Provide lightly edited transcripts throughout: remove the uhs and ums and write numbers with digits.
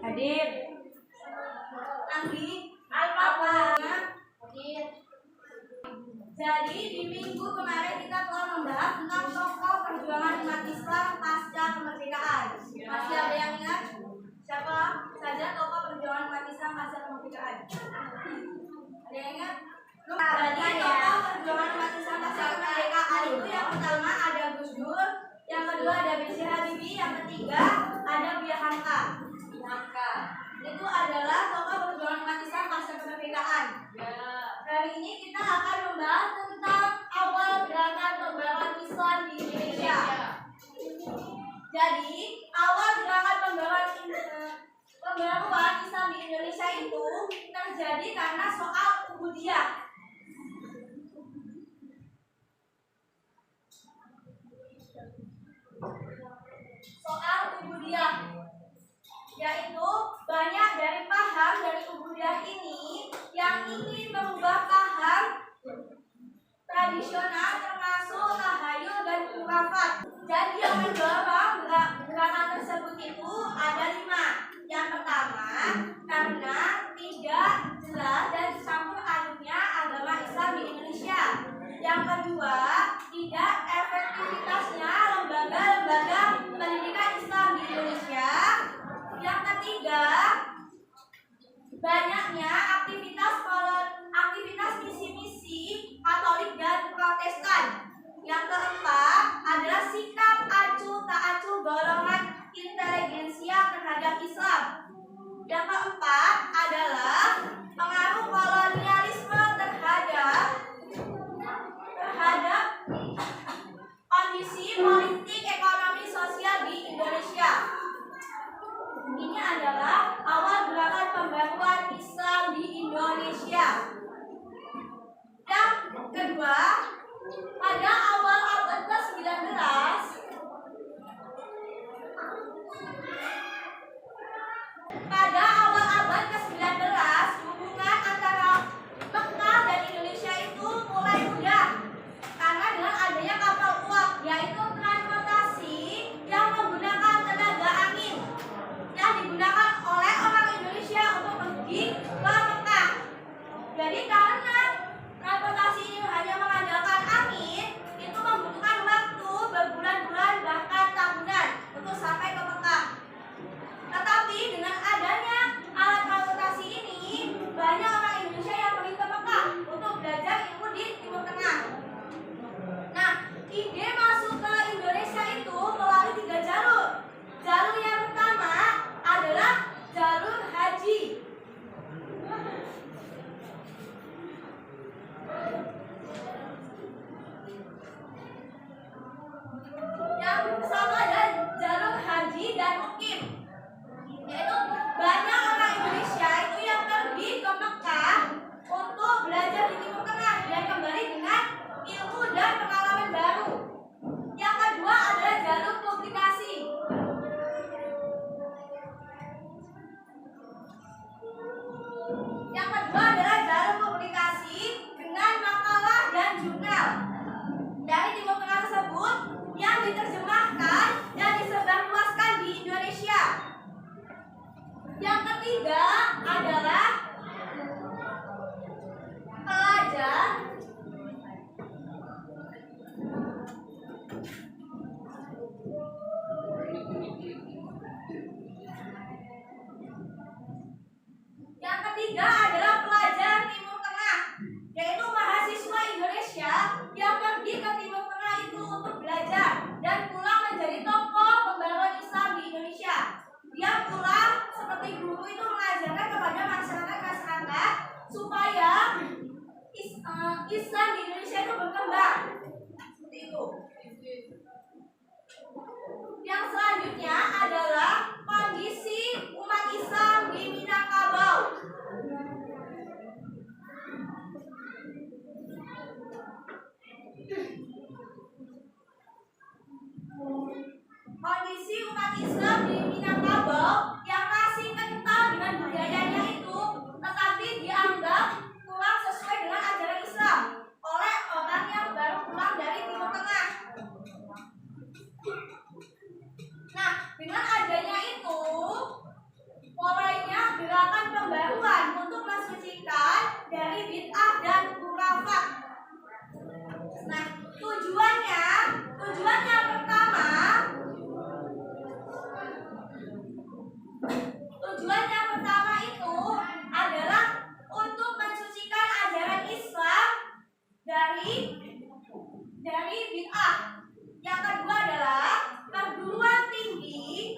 Hadir. Anggi, Al-Fatihah. Jadi di minggu kemarin kita telah membahas tentang tokoh perjuangan umat Islam pasca kemerdekaan. Masih ada yang ingat siapa saja tokoh perjuangan umat Islam pasca kemerdekaan? Ada yang ingat? Jadi tokoh perjuangan umat Islam pasca kemerdekaan itu yang pertama ada Gus Dur, yang kedua ada B.J. Habibie, yang ketiga ada Buya Hamka. Itu adalah tokoh perjuangan umat Islam pasca kemerdekaan. Hari ini kita akan membahas tentang awal gerakan pembaruan Islam di Indonesia. Jadi, awal gerakan pembaruan Islam di Indonesia itu terjadi karena soal ubudiyah. Soal ubudiyah, yaitu banyak dari paham dari ubudiyah ini yang ingin mengubah paham tradisional termasuk tahayul dan khurafat. Jadi yang mendorong gerakan tersebut itu ada 5. Yang pertama, karena tidak jelas dan campur aduknya agama Islam di Indonesia. Yang kedua, tidak efektivitasnya lembaga-lembaga pendidikan Islam di Indonesia. Yang ketiga, banyaknya aktivitas misi-misi Katolik dan Protestan. Yang keempat adalah sikap acuh tak acuh golongan intelijensia terhadap Islam. Yang keempat adalah pengaruh kolonialisme terhadap kondisi politik, ekonomi, sosial di Indonesia. Ini adalah awal gerakan pembaruan Islam di Indonesia. Yang kedua, pada awal abad ke-19, hubungan antara Mekah dan Indonesia itu mulai mudah karena dengan adanya kapal uap, yaitu transportasi yang menggunakan tenaga angin yang digunakan oleh orang Indonesia untuk pergi ke Mekah. Jadi karena transportasi ini hanya mengandalkan angin, itu membutuhkan waktu berbulan-bulan bahkan tahunan untuk sampai ke Mekah. Tetapi dengan adanya alat transportasi ini, banyak orang Indonesia yang pergi ke Mekah untuk belajar ilmu di Timur Tengah. Nah, ide masuk ke Indonesia itu melalui 3 jalur. Jalur yang pertama adalah jalur haji. Yang sama adalah jalur haji dan mukim, yaitu banyak orang Indonesia itu yang pergi ke Mekah untuk belajar di Timur Tengah dan kembali dengan ilmu dan pengalaman baru. Yang kedua adalah jalur publikasi. Yang kedua adalah jalur publikasi dengan makalah dan jurnal dari Timur Tengah tersebut yang diterjemahkan dan disebarluaskan di Indonesia. Yang ketiga adalah pelajar Timur Tengah, yaitu mahasiswa Indonesia berkembang. Seperti itu. Yang selanjutnya adalah kondisi umat Islam di Minangkabau. Kondisi umat Islam di Minangkabau yang masih kental dengan budayanya itu, tetapi dianggap kurang sesuai dengan ajaran Islam oleh orang yang baru pulang dari Timur Tengah. Nah, dengan adanya itu, mulainya gerakan pembaruan untuk mensucikan dari bid'ah dan khurafat. Nah, tujuannya pertama itu adalah untuk mensucikan ajaran Islam dari bid'ah. Yang kedua adalah perguruan tinggi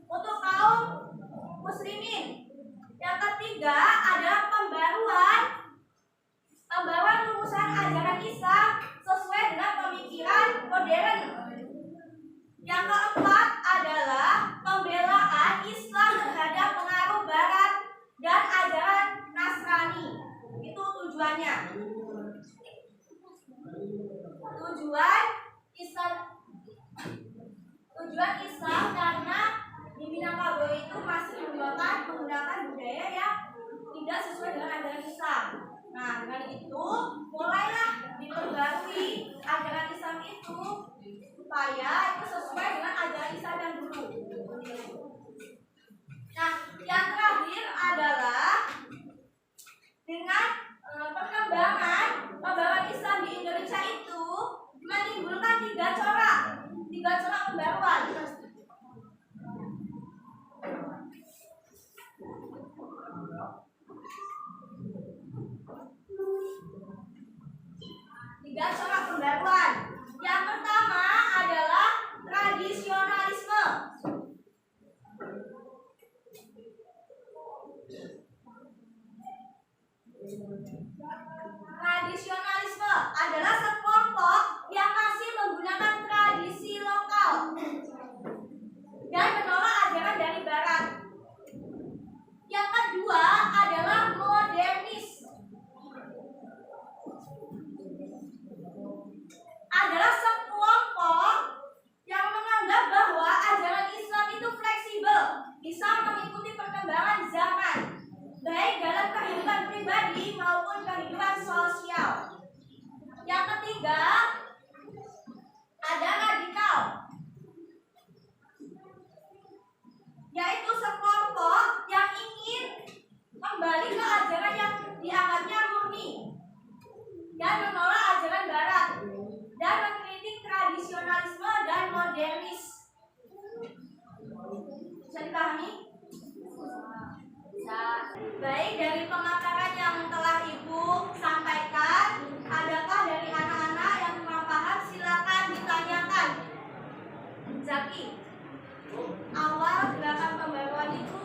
untuk kaum muslimin. Yang ketiga adalah pembaruan rumusan ajaran Islam sesuai dengan pemikiran modern. Yang keempat adalah pembelaan Islam terhadap pengaruh Barat dan ajaran Nasrani. Itu tujuannya. Tujuan Islam karena di Minangkabau itu masih menggunakan budaya yang tidak sesuai dengan ajaran Islam. Nah, dengan itu mulailah diperbarui ajaran Islam itu supaya itu sesuai dengan ajaran Islam yang dulu. Nah, yang terakhir adalah dengan perkembangan pembaruan Islam di Indonesia itu menimbulkan tiga corak pembaruan. Tiga corak pembaruan. Yang pertama adalah tradisionalisme. Tradisionalisme adalah sekelompok yang masih menggunakan tradisi lokal dan menolak ajaran dari Barat. Yang kedua adalah modernis. Adalah sekelompok yang menganggap bahwa ajaran Islam itu fleksibel, bisa mengikuti perkembangan zaman, baik dalam kehidupan pribadi maupun kehidupan sosial. Yang ketiga ada radikal, yaitu sekelompok yang ingin kembali ke ajaran yang dianggapnya murni dan menolak ajaran Barat dan mengkritik tradisionalisme dan modernis. Bisa dipahami? Baik, dari pemaparan yang telah Ibu sampaikan, adakah dari anak-anak yang kurang paham? Silakan ditanyakan. Zaki, awal gerakan pembaruan itu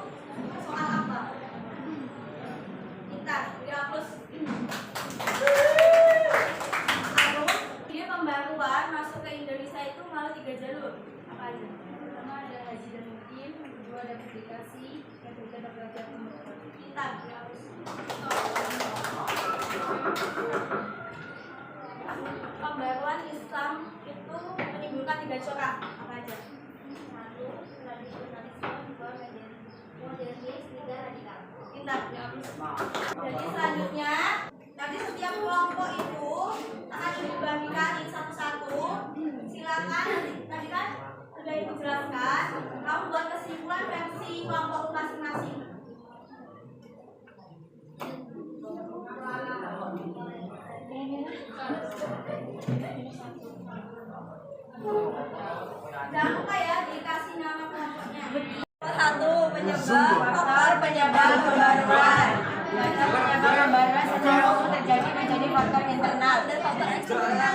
soal apa? Kita dihapus. Dia pembaruan masuk ke Indonesia itu melalui 3 jalur. Apa aja? Pertama ada haji dan mukim, kedua ada publikasi, yang ketiga ada belajar kita dihapus. Pembaruan Islam itu menimbulkan 3 corak. Apa aja? 1. Tradisionalisme, 2. Modernis, 3. Radikal. Kita dihapus. Jadi selanjutnya nanti setiap kelompok itu akan dibagikan satu-satu. Silakan, tadi kan sudah Ibu jelaskan, kamu buat kesimpulan versi kelompok masing-masing. Jangan lupa ya dikasih nama kelompoknya. 1. Penyebab, faktor penyebab pembaruan. Penyebab pembaruan secara umum terjadi menjadi faktor internal dan faktor eksternal.